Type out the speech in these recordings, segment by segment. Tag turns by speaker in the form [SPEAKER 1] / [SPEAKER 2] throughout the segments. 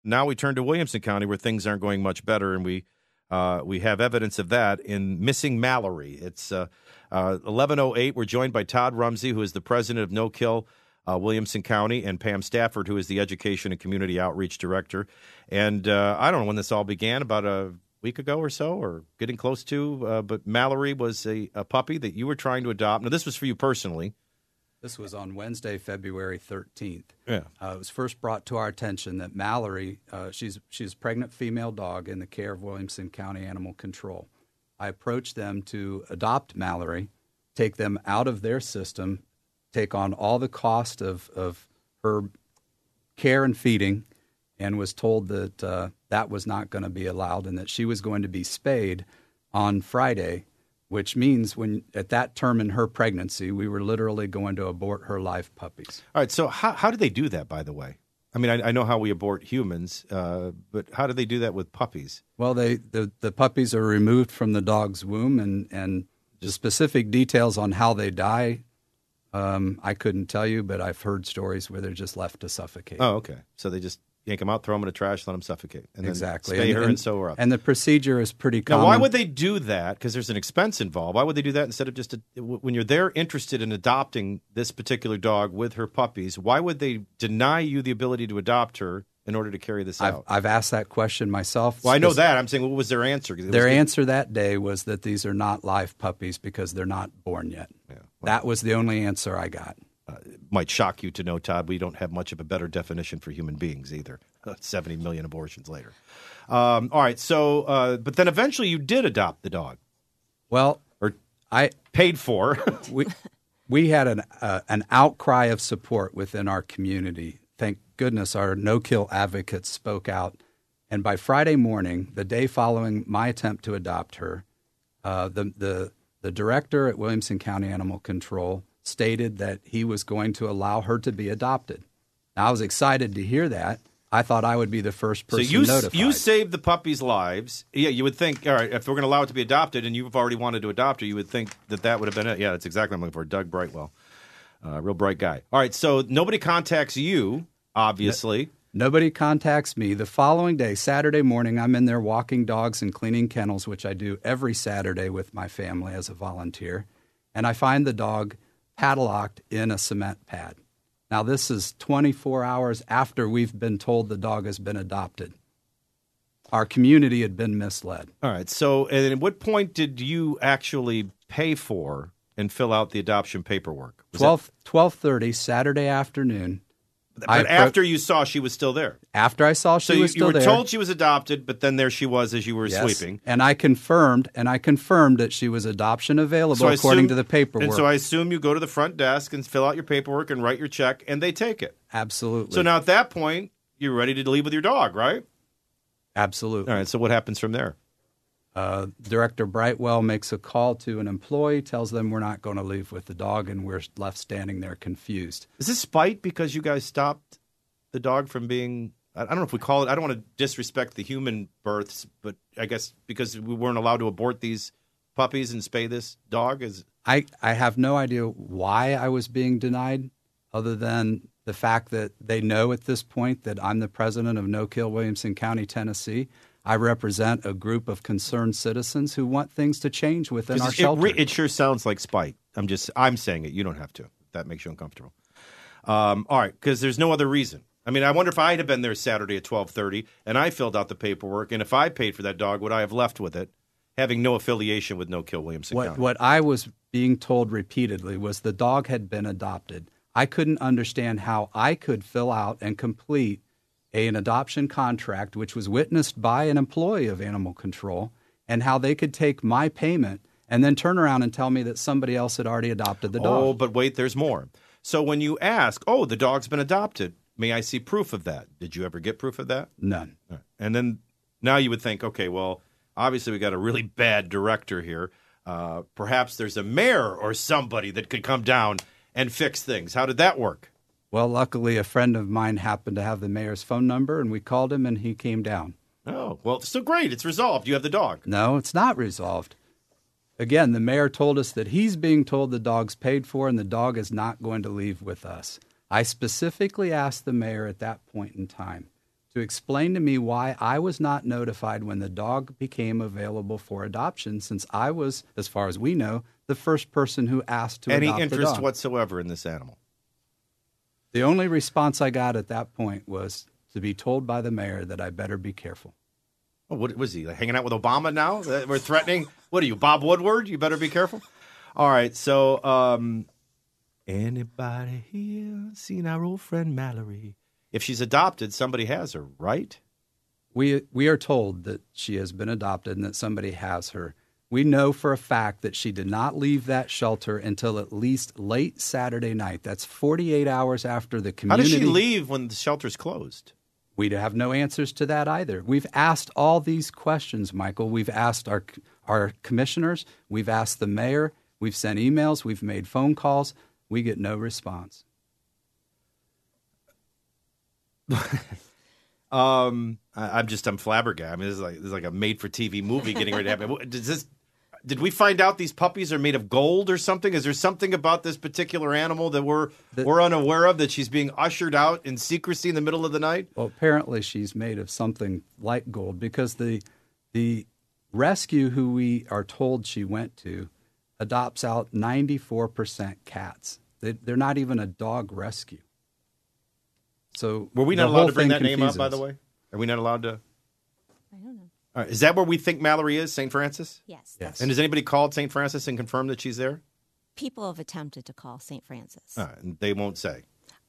[SPEAKER 1] Now we turn to Williamson County, where things aren't going much better, and we have evidence of that in missing Mallory. It's 11:08. We're joined by Todd Rumsey, who is the president of No Kill Williamson County, and Pam Stafford, who is the Education and Community Outreach Director. And I don't know when this all began, about a week ago or so, or getting close to, but Mallory was a puppy that you were trying to adopt. Now, this was for you personally.
[SPEAKER 2] This was on Wednesday, February 13th.
[SPEAKER 1] Yeah.
[SPEAKER 2] It was first brought to our attention that Mallory, she's a pregnant female dog in the care of Williamson County Animal Control. I approached them to adopt Mallory, take them out of their system, take on all the cost of her care and feeding, and was told that that was not going to be allowed and that she was going to be spayed on Friday, which means when at that term in her pregnancy, we were literally going to abort her live puppies.
[SPEAKER 1] All right, so how do they do that, by the way? I mean, I know how we abort humans, but how do they do that with puppies?
[SPEAKER 2] Well, the puppies are removed from the dog's womb, and the specific details on how they die, I couldn't tell you, but I've heard stories where they're just left to suffocate.
[SPEAKER 1] Oh, okay. So they just yank them out, throw them in the trash, let them suffocate. And then
[SPEAKER 2] exactly.
[SPEAKER 1] spay her and sew her up.
[SPEAKER 2] And the procedure is pretty common.
[SPEAKER 1] Now, why would they do that? Because there's an expense involved. Why would they do that instead of just, when you're there interested in adopting this particular dog with her puppies, why would they deny you the ability to adopt her in order to carry this out?
[SPEAKER 2] I've asked that question myself.
[SPEAKER 1] Well, I know that. I'm saying, what was their answer?
[SPEAKER 2] Their answer that day was that these are not live puppies because they're not born yet. Yeah, well, that was the only answer I got.
[SPEAKER 1] It might shock you to know, Todd, we don't have much of a better definition for human beings either. 70 million abortions later. All right, so, but then eventually you did adopt the dog.
[SPEAKER 2] Well,
[SPEAKER 1] or I paid for.
[SPEAKER 2] we had an outcry of support within our community. Thank goodness our no-kill advocates spoke out. And by Friday morning, the day following my attempt to adopt her, the director at Williamson County Animal Control stated that he was going to allow her to be adopted. Now, I was excited to hear that. I thought I would be the first person notified.
[SPEAKER 1] You saved the puppies' lives. Yeah, you would think, all right, if we're going to allow it to be adopted and you've already wanted to adopt her, you would think that would have been it. Yeah, that's exactly what I'm looking for. Doug Brightwell. Real bright guy. All right, so nobody contacts you, obviously.
[SPEAKER 2] Nobody contacts me. The following day, Saturday morning, I'm in there walking dogs and cleaning kennels, which I do every Saturday with my family as a volunteer, and I find the dog padlocked in a cement pad. Now, this is 24 hours after we've been told the dog has been adopted. Our community had been misled.
[SPEAKER 1] All right. So and at what point did you actually pay for and fill out the adoption paperwork?
[SPEAKER 2] 12:30 Saturday afternoon.
[SPEAKER 1] But after you saw she was still there?
[SPEAKER 2] After I saw she was still there.
[SPEAKER 1] So you were told she was adopted, but then there she was as you were sleeping.
[SPEAKER 2] And I confirmed that she was adoption available according to the paperwork.
[SPEAKER 1] And so I assume you go to the front desk and fill out your paperwork and write your check, and they take it.
[SPEAKER 2] Absolutely.
[SPEAKER 1] So now at that point, you're ready to leave with your dog, right?
[SPEAKER 2] Absolutely.
[SPEAKER 1] All right, so what happens from there?
[SPEAKER 2] Director Brightwell makes a call to an employee, tells them we're not going to leave with the dog, and we're left standing there confused.
[SPEAKER 1] Is this spite because you guys stopped the dog from being, I don't know if we call it, I don't want to disrespect the human births, but I guess because we weren't allowed to abort these puppies and spay this dog?
[SPEAKER 2] I have no idea why I was being denied, other than the fact that they know at this point that I'm the president of No Kill Williamson County, Tennessee. I represent a group of concerned citizens who want things to change within our shelter.
[SPEAKER 1] It sure sounds like spite. I'm saying it. You don't have to. If that makes you uncomfortable. All right, because there's no other reason. I mean, I wonder if I'd have been there Saturday at 12:30 and I filled out the paperwork, and if I paid for that dog, would I have left with it, having no affiliation with No Kill Williamson County?
[SPEAKER 2] What I was being told repeatedly was the dog had been adopted. I couldn't understand how I could fill out and complete an adoption contract, which was witnessed by an employee of Animal Control, and how they could take my payment and then turn around and tell me that somebody else had already adopted the dog.
[SPEAKER 1] Oh, but wait, there's more. So when you ask, the dog's been adopted, may I see proof of that? Did you ever get proof of that?
[SPEAKER 2] None.
[SPEAKER 1] Right. And then now you would think, okay, well, obviously we got a really bad director here. Perhaps there's a mayor or somebody that could come down and fix things. How did that work?
[SPEAKER 2] Well, luckily, a friend of mine happened to have the mayor's phone number, and we called him, and he came down.
[SPEAKER 1] Oh, well, so great. It's resolved. You have the dog.
[SPEAKER 2] No, it's not resolved. Again, the mayor told us that he's being told the dog's paid for, and the dog is not going to leave with us. I specifically asked the mayor at that point in time, to explain to me why I was not notified when the dog became available for adoption, since I was, as far as we know, the first person who asked to adopt the dog.
[SPEAKER 1] Any interest whatsoever in this animal?
[SPEAKER 2] The only response I got at that point was to be told by the mayor that I better be careful.
[SPEAKER 1] Oh, what was he, like, hanging out with Obama now? We're threatening? What are you, Bob Woodward? You better be careful. All right, so anybody here seen our old friend Mallory? If she's adopted, somebody has her, right?
[SPEAKER 2] We are told that she has been adopted and that somebody has her. We know for a fact that she did not leave that shelter until at least late Saturday night. That's 48 hours after the community.
[SPEAKER 1] How does she leave when the shelter's closed?
[SPEAKER 2] We have no answers to that either. We've asked all these questions, Michael. We've asked our commissioners. We've asked the mayor. We've sent emails. We've made phone calls. We get no response.
[SPEAKER 1] I'm flabbergasted. I mean, this is like a made-for-TV movie getting ready to happen. Did we find out these puppies are made of gold or something? Is there something about this particular animal that we're unaware of, that she's being ushered out in secrecy in the middle of the night?
[SPEAKER 2] Well, apparently she's made of something like gold, because the rescue who we are told she went to adopts out 94% cats. They're not even a dog rescue. So
[SPEAKER 1] were we not allowed to bring that name up, by the way? Are we not allowed to?
[SPEAKER 3] I don't know.
[SPEAKER 1] All right. Is that where we think Mallory is, St. Francis?
[SPEAKER 3] Yes.
[SPEAKER 1] And has anybody called St. Francis and confirmed that she's there?
[SPEAKER 3] People have attempted to call St. Francis.
[SPEAKER 1] All right, and they won't say.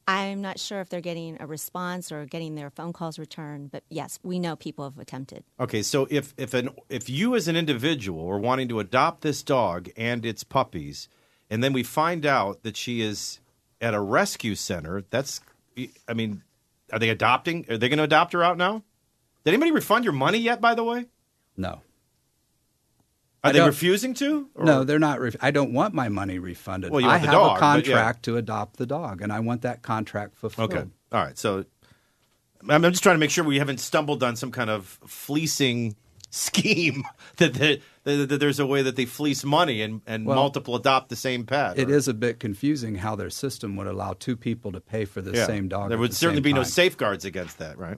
[SPEAKER 3] I'm not sure if they're getting a response or getting their phone calls returned, but yes, we know people have attempted.
[SPEAKER 1] Okay, so if you as an individual are wanting to adopt this dog and its puppies, and then we find out that she is at a rescue center, I mean, are they adopting? Are they going to adopt her out now? Did anybody refund your money yet, by the way?
[SPEAKER 2] No.
[SPEAKER 1] Are they refusing to? Or?
[SPEAKER 2] No, they're not. I don't want my money refunded.
[SPEAKER 1] Well, you
[SPEAKER 2] I
[SPEAKER 1] want the
[SPEAKER 2] have
[SPEAKER 1] dog,
[SPEAKER 2] a contract to adopt the dog, and I want that contract fulfilled.
[SPEAKER 1] Okay. All right. So I'm just trying to make sure we haven't stumbled on some kind of fleecing scheme that there's a way that they fleece money and multiple adopt the same pet.
[SPEAKER 2] It is a bit confusing how their system would allow two people to pay for the same dog.
[SPEAKER 1] There would certainly be no safeguards against that, right?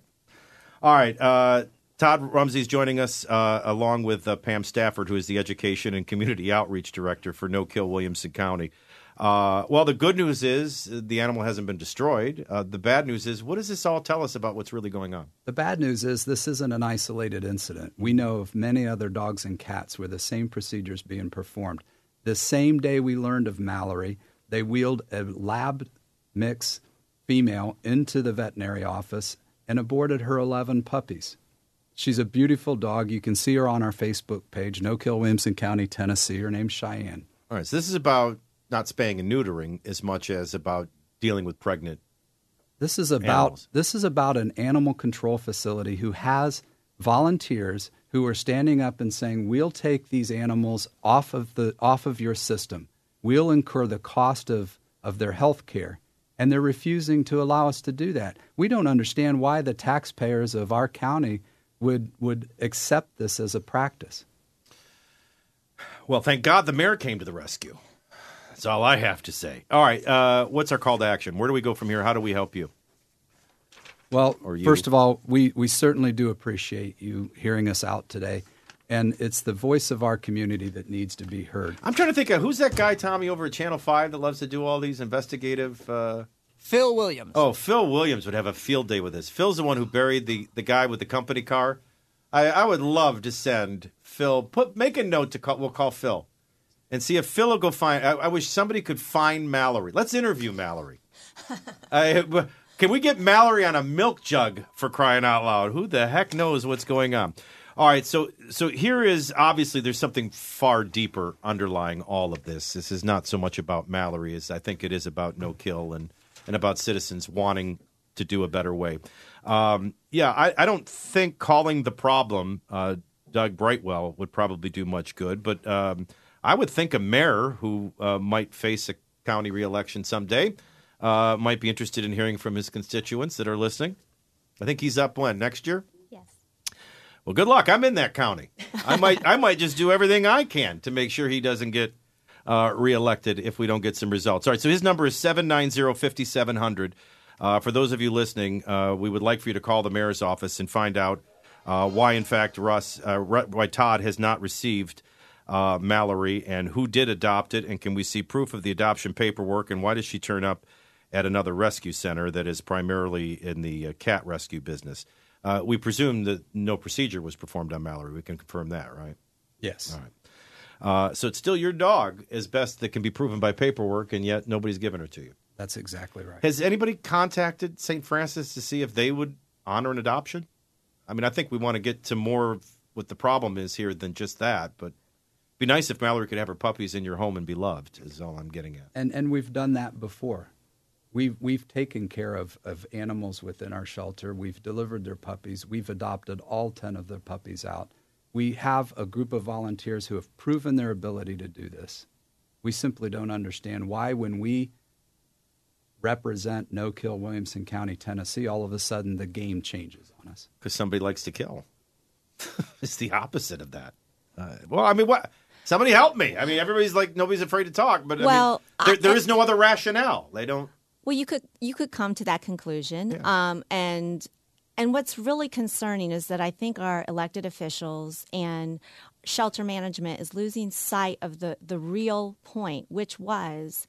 [SPEAKER 1] All right. Todd Rumsey's joining us along with Pam Stafford, who is the Education and Community Outreach Director for No Kill Williamson County. Well, the good news is the animal hasn't been destroyed. The bad news is, what does this all tell us about what's really going on?
[SPEAKER 2] The bad news is this isn't an isolated incident. We know of many other dogs and cats where the same procedure is being performed. The same day we learned of Mallory, they wheeled a lab mix female into the veterinary office and aborted her 11 puppies. She's a beautiful dog. You can see her on our Facebook page, No Kill Williamson County, Tennessee. Her name's Cheyenne.
[SPEAKER 1] All right, so this is about not spaying and neutering as much as about dealing with pregnant animals.
[SPEAKER 2] This is about an animal control facility who has volunteers who are standing up and saying, we'll take these animals off of your system. We'll incur the cost of their health care. And they're refusing to allow us to do that. We don't understand why the taxpayers of our county would accept this as a practice.
[SPEAKER 1] Well, thank God the mayor came to the rescue. That's all I have to say. All right, what's our call to action? Where do we go from here? How do we help you?
[SPEAKER 2] Well, first of all, we certainly do appreciate you hearing us out today. And it's the voice of our community that needs to be heard.
[SPEAKER 1] I'm trying to think of who's that guy, Tommy, over at Channel 5 that loves to do all these investigative...
[SPEAKER 4] Phil Williams.
[SPEAKER 1] Oh, Phil Williams would have a field day with this. Phil's the one who buried the guy with the company car. I would love to send Phil... Make a note to call... We'll call Phil. And see if Phil will go find... I wish somebody could find Mallory. Let's interview Mallory. Can we get Mallory on a milk jug, for crying out loud? Who the heck knows what's going on? All right, so here is, obviously, there's something far deeper underlying all of this. This is not so much about Mallory as I think it is about no kill and about citizens wanting to do a better way. I don't think calling the problem Doug Brightwell would probably do much good, but I would think a mayor who might face a county reelection someday might be interested in hearing from his constituents that are listening. I think he's up when? Next year? Well, good luck. I'm in that county. I might just do everything I can to make sure he doesn't get reelected if we don't get some results. All right, so his number is 790-5700. For those of you listening, we would like for you to call the mayor's office and find out why, in fact, why Todd has not received Mallory, and who did adopt it, and can we see proof of the adoption paperwork, and why does she turn up at another rescue center that is primarily in the cat rescue business? We presume that no procedure was performed on Mallory. We can confirm that, right?
[SPEAKER 2] Yes.
[SPEAKER 1] All right. So it's still your dog, as best that can be proven by paperwork, and yet nobody's given her to you.
[SPEAKER 2] That's exactly right.
[SPEAKER 1] Has anybody contacted St. Francis to see if they would honor an adoption? I mean, I think we want to get to more of what the problem is here than just that, but it'd be nice if Mallory could have her puppies in your home and be loved, is all I'm getting at.
[SPEAKER 2] And we've done that before. We've taken care of animals within our shelter. We've delivered their puppies. We've adopted all 10 of their puppies out. We have a group of volunteers who have proven their ability to do this. We simply don't understand why, when we represent No Kill Williamson County, Tennessee, all of a sudden the game changes on us.
[SPEAKER 1] Because somebody likes to kill. It's the opposite of that. Well, I mean, what? Somebody help me. I mean, everybody's like, nobody's afraid to talk, but
[SPEAKER 3] well,
[SPEAKER 1] I mean, there is no other rationale. They don't.
[SPEAKER 3] Well, you could come to that conclusion,
[SPEAKER 1] Yeah.
[SPEAKER 3] And what's really concerning is that I think our elected officials and shelter management is losing sight of the real point, which was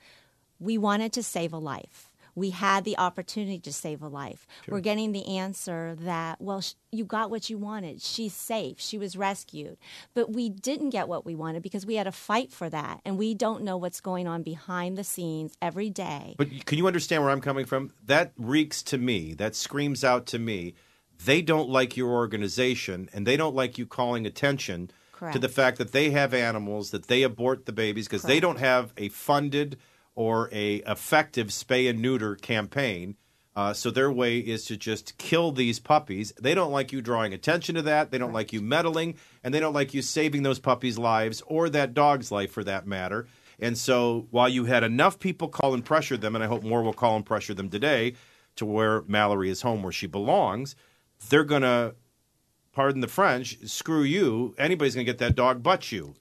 [SPEAKER 3] we wanted to save a life. We had the opportunity to save a life.
[SPEAKER 1] Sure.
[SPEAKER 3] We're getting the answer that, well, you got what you wanted. She's safe. She was rescued. But we didn't get what we wanted because we had to fight for that. And we don't know what's going on behind the scenes every day.
[SPEAKER 1] But can you understand where I'm coming from? That reeks to me, that screams out to me, they don't like your organization, and they don't like you calling attention
[SPEAKER 3] Correct.
[SPEAKER 1] to the fact that they have animals, that they abort the babies, because they don't have a funded or a effective spay and neuter campaign. So their way is to just kill these puppies. They don't like you drawing attention to that. They don't like you meddling, and they don't like you saving those puppies' lives or that dog's life for that matter. And so while you had enough people call and pressure them, and I hope more will call and pressure them today to where Mallory is home where she belongs, they're going to, pardon the French, screw you. Anybody's going to get that dog but you.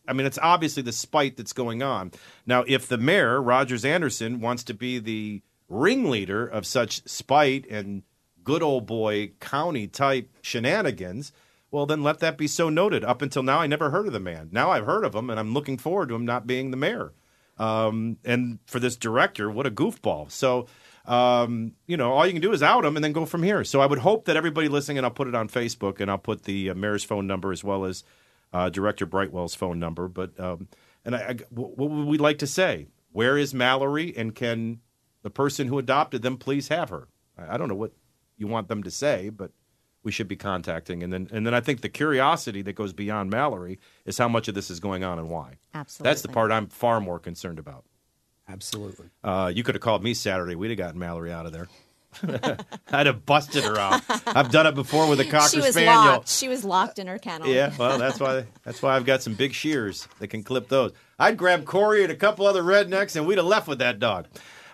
[SPEAKER 1] It's obviously the spite that's going on. Now, if the mayor, Rogers Anderson, wants to be the ringleader of such spite and good old boy county-type shenanigans, well, then let that be so noted. Up until now, I never heard of the man. Now I've heard of him, and I'm looking forward to him not being the mayor. And for this director, what a goofball. So, all you can do is out him and then go from here. So I would hope that everybody listening, and I'll put it on Facebook, and I'll put the mayor's phone number as well as Director Brightwell's phone number. But what would we like to say? Where is Mallory, and can the person who adopted them please have her? I don't know what you want them to say, but we should be contacting. And then I think the curiosity that goes beyond Mallory is how much of this is going on and why.
[SPEAKER 3] Absolutely.
[SPEAKER 1] That's the part I'm far more concerned about.
[SPEAKER 2] Absolutely.
[SPEAKER 1] You could have called me Saturday. We'd have gotten Mallory out of there. I'd have busted her out. I've done it before with a Cocker Spaniel.
[SPEAKER 3] Locked. She was locked in her kennel.
[SPEAKER 1] Yeah, well, that's why I've got some big shears that can clip those. I'd grab Corey and a couple other rednecks, and we'd have left with that dog.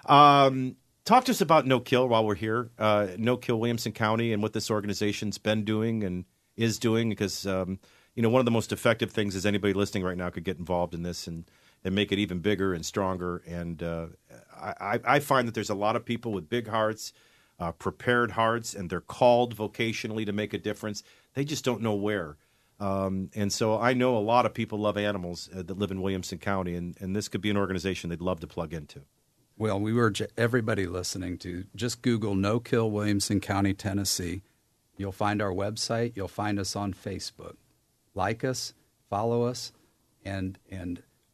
[SPEAKER 1] Talk to us about No Kill while we're here. No Kill Williamson County and what this organization's been doing and is doing, because one of the most effective things is anybody listening right now could get involved in this and make it even bigger and stronger. And I find that there's a lot of people with big hearts, prepared hearts, and they're called vocationally to make a difference. They just don't know where. And so I know a lot of people love animals that live in Williamson County, and this could be an organization they'd love to plug into.
[SPEAKER 2] Well, we urge everybody listening to just Google No Kill Williamson County, Tennessee. You'll find our website. You'll find us on Facebook. Like us, follow us, and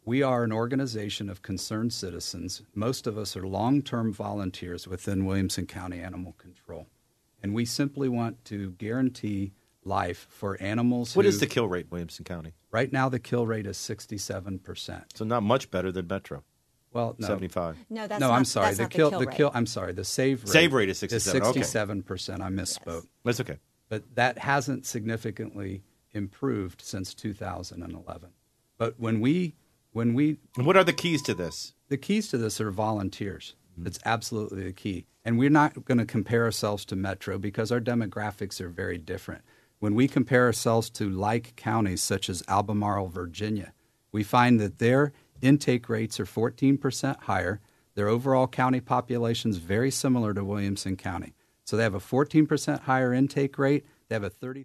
[SPEAKER 2] we are an organization of concerned citizens. Most of us are long-term volunteers within Williamson County Animal Control, and we simply want to guarantee life for animals.
[SPEAKER 1] What is the kill rate in Williamson County?
[SPEAKER 2] Right now, the kill rate is 67%.
[SPEAKER 1] So not much better than Metro.
[SPEAKER 2] Well, no.
[SPEAKER 1] 75.
[SPEAKER 3] No, that's
[SPEAKER 2] no,
[SPEAKER 3] not,
[SPEAKER 2] I'm sorry.
[SPEAKER 3] That's
[SPEAKER 2] The
[SPEAKER 3] not
[SPEAKER 2] kill,
[SPEAKER 3] the
[SPEAKER 2] the
[SPEAKER 3] kill
[SPEAKER 2] kill.
[SPEAKER 3] rate.
[SPEAKER 2] I'm sorry. The save rate.
[SPEAKER 1] Save rate is 67.
[SPEAKER 2] Is 67%. I misspoke.
[SPEAKER 3] Yes.
[SPEAKER 1] That's okay.
[SPEAKER 2] But that hasn't significantly improved since 2011. But when we
[SPEAKER 1] And what are the keys to this?
[SPEAKER 2] the keys to this are volunteers. It's absolutely the key. And we're not going to compare ourselves to Metro because our demographics are very different. When we compare ourselves to like counties such as Albemarle, Virginia, we find that their intake rates are 14% higher. Their overall county population is very similar to Williamson County. So they have a 14% higher intake rate. They have a 30